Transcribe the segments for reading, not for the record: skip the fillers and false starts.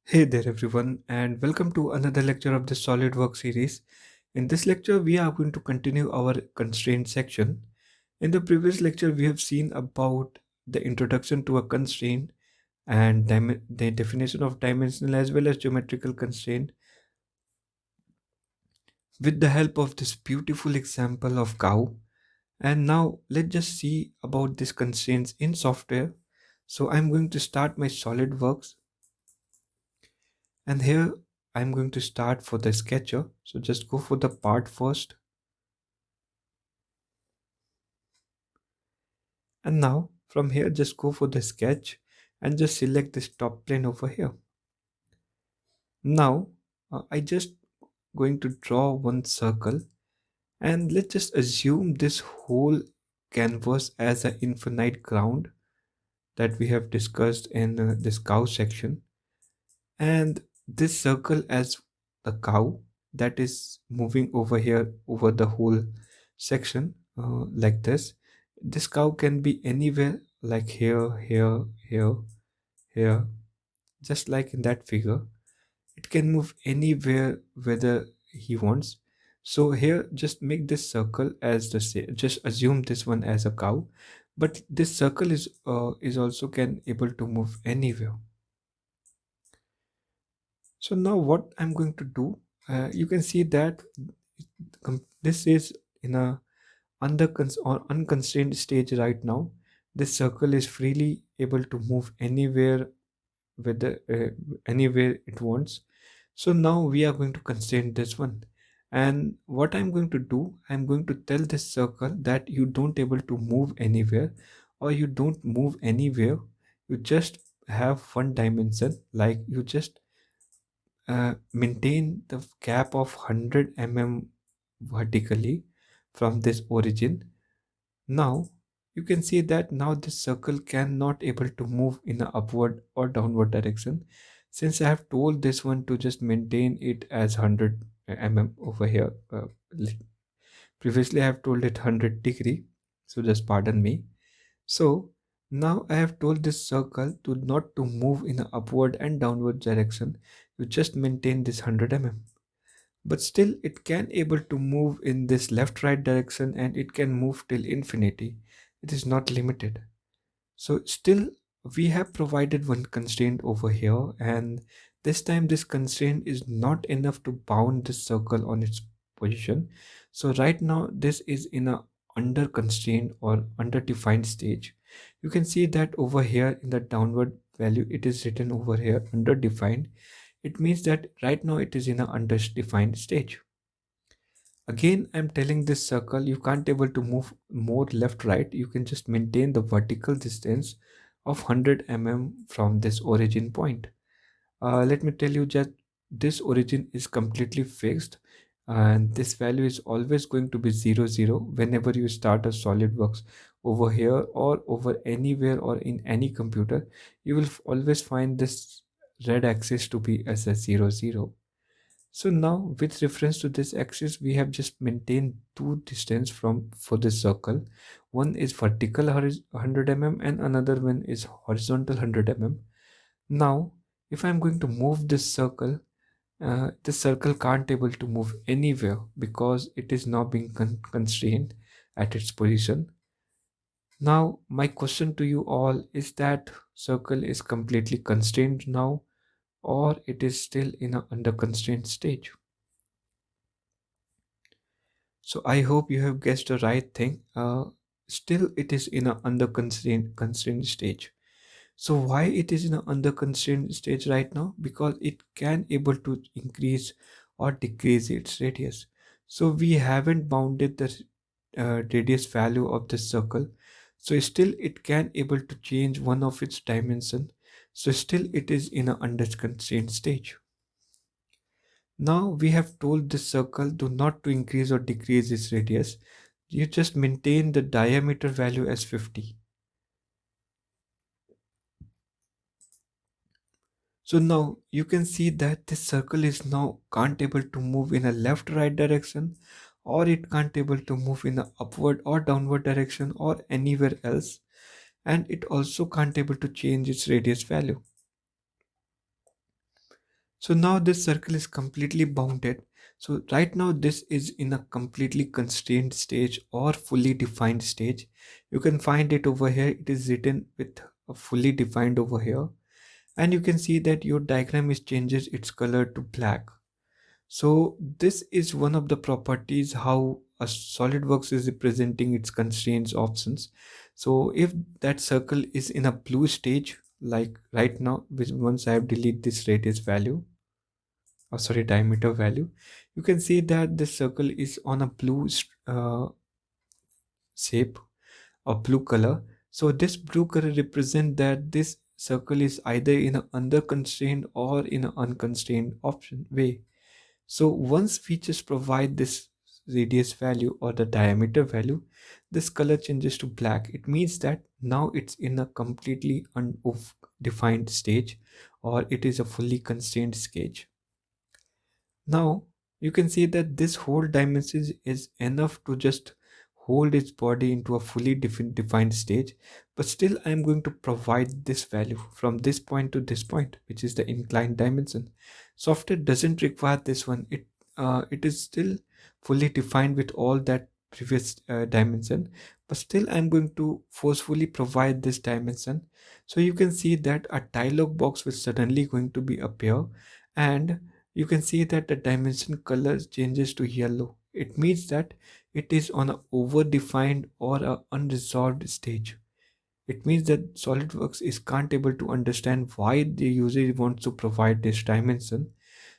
Hey there everyone, and welcome to another lecture of the SolidWorks series. In this lecture we are going to continue our constraint section. In the previous lecture we have seen about the introduction to a constraint and the definition of dimensional as well as geometrical constraint with the help of this beautiful example of cow. And now let's just see about these constraints in software. So I'm going to start my SolidWorks, and here I'm going to start for the sketcher. So just go for the part first. And now from here, just go for the sketch and just select this top plane over here. Now I just going to draw one circle, and let's just assume this whole canvas as an infinite ground that we have discussed in this cow section, and this circle as the cow that is moving over here over the whole section, like this cow can be anywhere, like here, just like in that figure. It can move anywhere whether he wants. So here just make this circle as the just assume this one as a cow, but this circle is also can able to move anywhere. So now what I'm going to do, you can see that this is in a or unconstrained stage right now. This circle is freely able to move anywhere with anywhere it wants. So now we are going to constrain this one. And what I'm going to do, I'm going to tell this circle that you don't able to move anywhere, or you don't move anywhere. You just have one dimension, like you just maintain the gap of 100 mm vertically from this origin. Now you can see that now this circle cannot able to move in a upward or downward direction, since I have told this one to just maintain it as 100 mm over here. Previously I have told it 100 degree, so just pardon me. So now I have told this circle to not to move in a upward and downward direction. You just maintain this 100 mm, but still it can able to move in this left right direction, and it can move till infinity. It is not limited. So still we have provided one constraint over here, and this time this constraint is not enough to bound this circle on its position. So right now this is in a under constraint or under defined stage. You can see that over here in the downward value it is written over here under defined. It means that right now it is in a undefined stage. Again, I'm telling this circle you can't able to move more left right. You can just maintain the vertical distance of 100 mm from this origin point. Let me tell you that this origin is completely fixed, and this value is always going to be 0 0 whenever you start a SolidWorks over here or over anywhere or in any computer. You will always find this red axis to be as a 0 0. So now with reference to this axis, we have just maintained two distance from for this circle. One is vertical 100 mm and another one is horizontal 100 mm. Now if I'm going to move this circle can't able to move anywhere because it is now being constrained at its position. Now my question to you all is that circle is completely constrained now, or it is still in a under constraint stage? So I hope you have guessed the right thing. Still, it is in a under constraint stage. So why it is in a under constraint stage right now? Because it can able to increase or decrease its radius. So we haven't bounded the radius value of this circle. So still it can able to change one of its dimension. So still it is in a under constraint stage. Now we have told this circle do not to increase or decrease its radius. You just maintain the diameter value as 50. So now you can see that this circle is now can't able to move in a left right direction, or it can't able to move in a upward or downward direction or anywhere else, and it also can't able to change its radius value. So now this circle is completely bounded. So right now this is in a completely constrained stage or fully defined stage. You can find it over here. It is written with a fully defined over here. And you can see that your diagram is changes its color to black. So this is one of the properties how a SolidWorks is representing its constraints options. So if that circle is in a blue stage, like right now, which once I have delete this radius value, or sorry, diameter value, you can see that the circle is on a blue shape or blue color. So this blue color represent that this circle is either in an under constrained or in an unconstrained option way. So once we just provide this radius value or the diameter value, this color changes to black. It means that now it's in a completely undefined stage, or it is a fully constrained stage. Now you can see that this whole dimension is enough to just hold its body into a fully defined stage, but still I am going to provide this value from this point to this point, which is the inclined dimension. Software doesn't require this one. It is still fully defined with all that previous dimension, but still I'm going to forcefully provide this dimension. So you can see that a dialog box will suddenly going to be appear, and you can see that the dimension color changes to yellow. It means that it is on a over-defined or a unresolved stage. It means that SolidWorks is can't able to understand why the user wants to provide this dimension.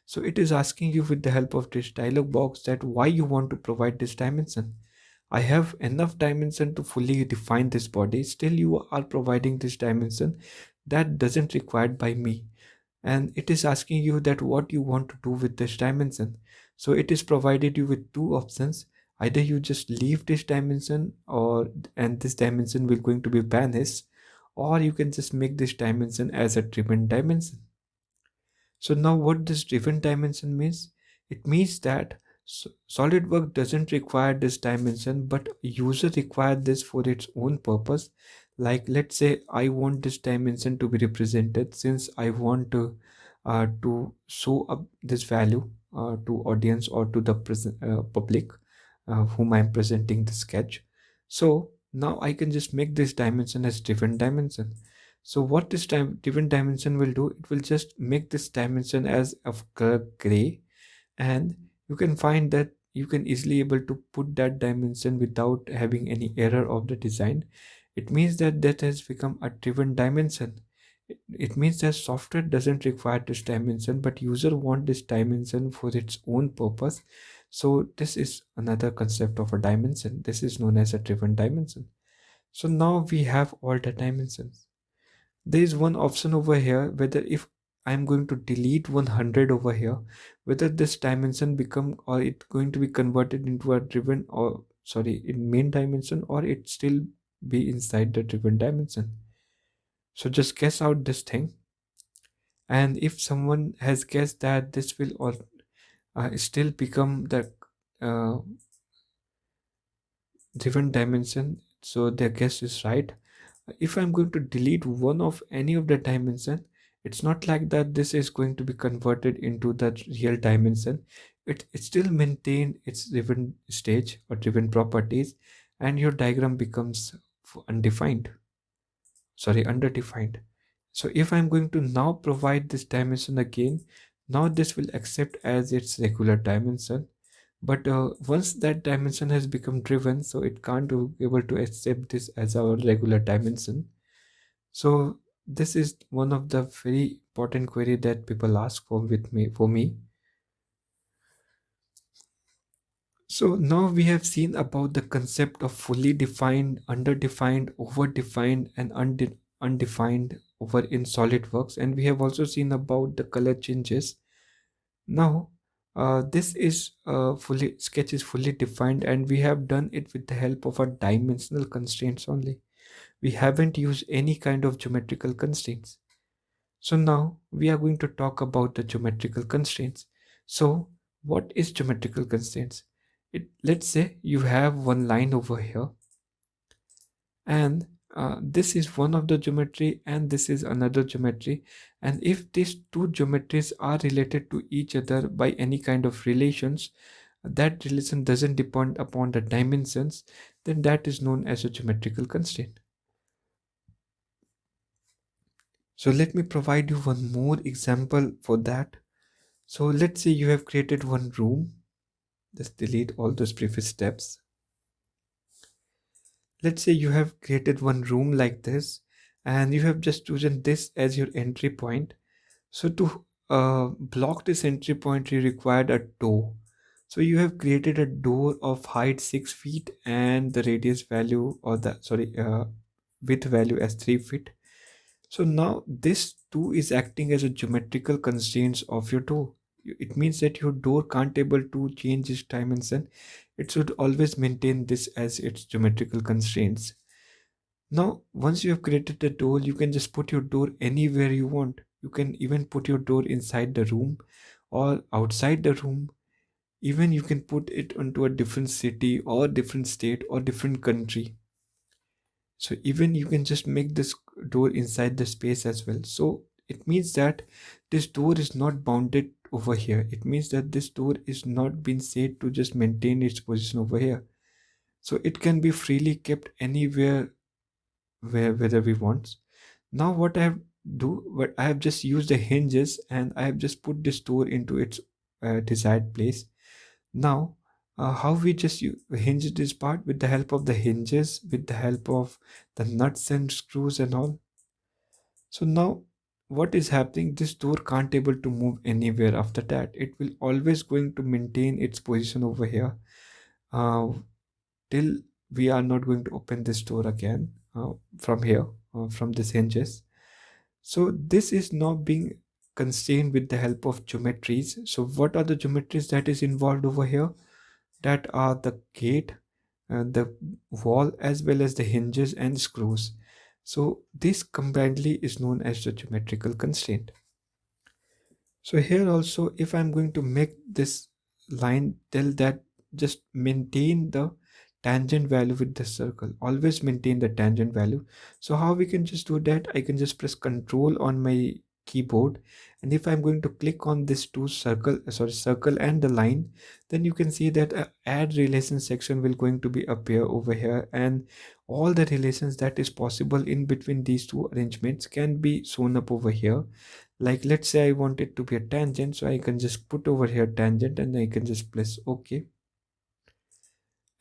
So it is asking you with the help of this dialog box that why you want to provide this dimension. I have enough dimension to fully define this body. Still you are providing this dimension that doesn't required by me, and it is asking you that what you want to do with this dimension. So it is provided you with two options. Either you just leave this dimension, or and this dimension will going to be banished, or you can just make this dimension as a driven dimension. So now what this driven dimension means? It means that SolidWorks doesn't require this dimension, but user require this for its own purpose. Like let's say I want this dimension to be represented, since I want to show up this value to audience or to the public whom I'm presenting the sketch. So now I can just make this dimension as driven dimension. So what this time given dimension will do, it will just make this dimension as of color gray, and you can find that you can easily able to put that dimension without having any error of the design. It means that that has become a driven dimension. It means that software doesn't require this dimension, but user want this dimension for its own purpose. So this is another concept of a dimension. This is known as a driven dimension. So now we have all the dimensions. There is one option over here whether if I'm going to delete 100 over here, whether this dimension become or it going to be converted into a driven, or sorry, in main dimension, or it still be inside the driven dimension. So just guess out this thing, and if someone has guessed that this will all still become the uh, driven dimension, so their guess is right. If I'm going to delete one of any of the dimension, it's not like that this is going to be converted into the real dimension. It still maintain its driven stage or driven properties, and your diagram becomes undefined, sorry, underdefined. So if I'm going to now provide this dimension again, now this will accept as its regular dimension. But once that dimension has become driven, so it can't be able to accept this as our regular dimension. So this is one of the very important query that people ask for me. So now we have seen about the concept of fully defined, underdefined, overdefined, and undefined over in SolidWorks, and we have also seen about the color changes. Now this is fully sketch is fully defined, and we have done it with the help of our dimensional constraints only. We haven't used any kind of geometrical constraints. So now we are going to talk about the geometrical constraints. So what is geometrical constraints? Let's say you have one line over here, and this is one of the geometry and this is another geometry, and if these two geometries are related to each other by any kind of relations, that relation doesn't depend upon the dimensions, then that is known as a geometrical constraint. So let me provide you one more example for that. So let's say you have created one room. Just delete all those previous steps. Let's say you have created one room like this, and you have just chosen this as your entry point. So to block this entry point, you required a door. So you have created a door of height 6 feet and the radius value, or the width value as 3 feet. So now this 2 is acting as a geometrical constraints of your door. It means that your door can't able to change its dimension. It should always maintain this as its geometrical constraints. Now, once you have created the door, you can just put your door anywhere you want. You can even put your door inside the room or outside the room. Even you can put it onto a different city or different state or different country. So even you can just make this door inside the space as well. So it means that this door is not bounded over here. It means that this door is not been said to just maintain its position over here. So it can be freely kept anywhere whether we want. Now what I have just used the hinges and I have just put this door into its desired place. Now how we just hinge this part with the help of the hinges, with the help of the nuts and screws and all. So now what is happening, this door can't able to move anywhere. After that it will always going to maintain its position over here uh, till we are not going to open this door again from here, from this hinges. So this is now being constrained with the help of geometries. So what are the geometries that is involved over here? That are the gate, the wall, as well as the hinges and screws. So this combinedly is known as the geometrical constraint. So here also, if I'm going to make this line, tell that just maintain the tangent value with the circle, always maintain the tangent value. So how we can just do that? I can just press Control on my keyboard, and if I'm going to click on this two circle and the line, then you can see that a add relation section will going to be appear over here, and all the relations that is possible in between these two arrangements can be shown up over here. Like let's say I want it to be a tangent, so I can just put over here tangent and I can just press OK,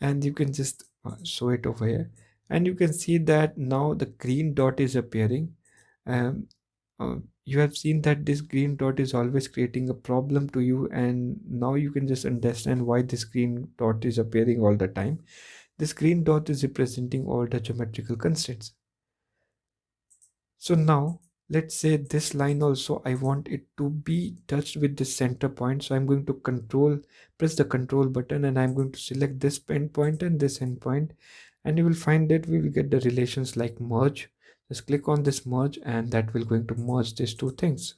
and you can just show it over here, and you can see that now the green dot is appearing. um, you have seen that this green dot is always creating a problem to you, and now you can just understand why this green dot is appearing all the time. This green dot is representing all the geometrical constraints. So now let's say this line also I want it to be touched with this center point. So I'm going to press the control button, and I'm going to select this end point and this end point, and you will find that we will get the relations like merge. Just click on this merge, and that will going to merge these two things.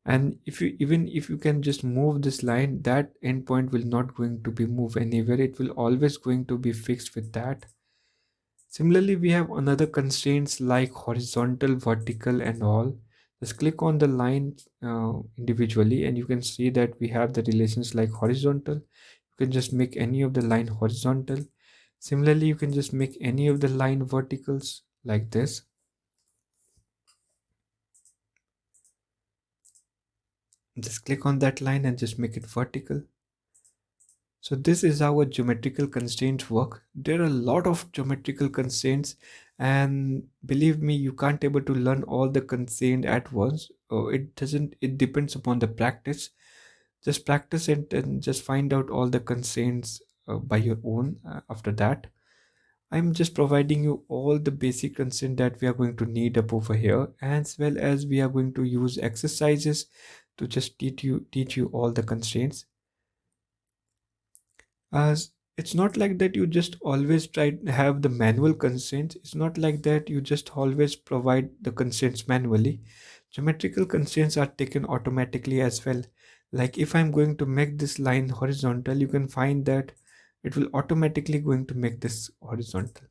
And if you can just move this line, that endpoint will not going to be move anywhere. It will always going to be fixed with that. Similarly, we have another constraints like horizontal, vertical, and all. Just click on the line individually, and you can see that we have the relations like horizontal. You can just make any of the line horizontal. Similarly, you can just make any of the line verticals like this. Just click on that line and just make it vertical. So this is how a geometrical constraints work. There are a lot of geometrical constraints, and believe me, you can't able to learn all the constraints at once. It doesn't. It depends upon the practice. Just practice it and just find out all the constraints by your own. After that, I'm just providing you all the basic constraints that we are going to need up over here, as well as we are going to use exercises to just teach you all the constraints. As it's not like that you just always try to have the manual constraints. It's not like that you just always provide the constraints manually. Geometrical constraints are taken automatically as well. Like if I'm going to make this line horizontal, you can find that it will automatically going to make this horizontal.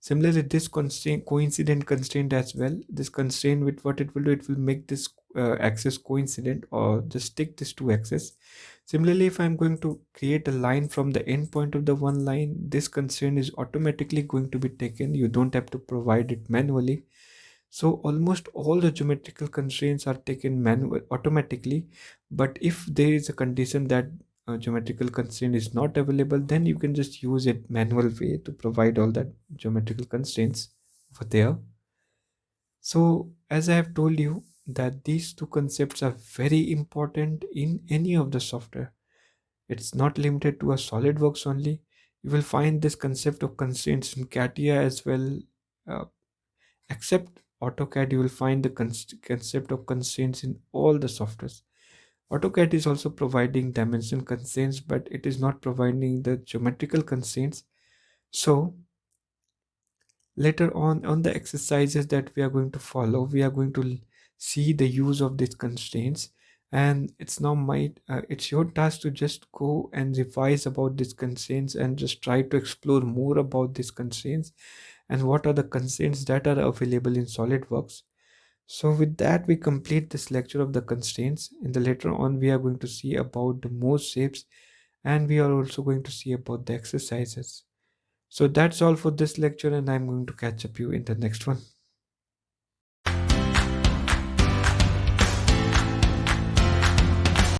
Similarly, this constraint, coincident constraint as well, this constraint with what it will do, it will make this axis coincident or just stick this two axes. Similarly, if I'm going to create a line from the end point of the one line, this constraint is automatically going to be taken. You don't have to provide it manually. So almost all the geometrical constraints are taken manual automatically. But if there is a condition that geometrical constraint is not available, then you can just use it manual way to provide all that geometrical constraints over there. So as I have told you that these two concepts are very important in any of the software. It's not limited to a SolidWorks only. You will find this concept of constraints in CATIA as well. Uh, Except AutoCAD, you will find the concept of constraints in all the softwares. AutoCAD is also providing dimension constraints, but it is not providing the geometrical constraints. So later on the exercises that we are going to follow, we are going to see the use of these constraints. And it's now it's your task to just go and revise about these constraints and just try to explore more about these constraints and what are the constraints that are available in SolidWorks. So with that, we complete this lecture of the constraints. In the later on, we are going to see about the more shapes, and we are also going to see about the exercises. So that's all for this lecture, and I'm going to catch up you in the next one.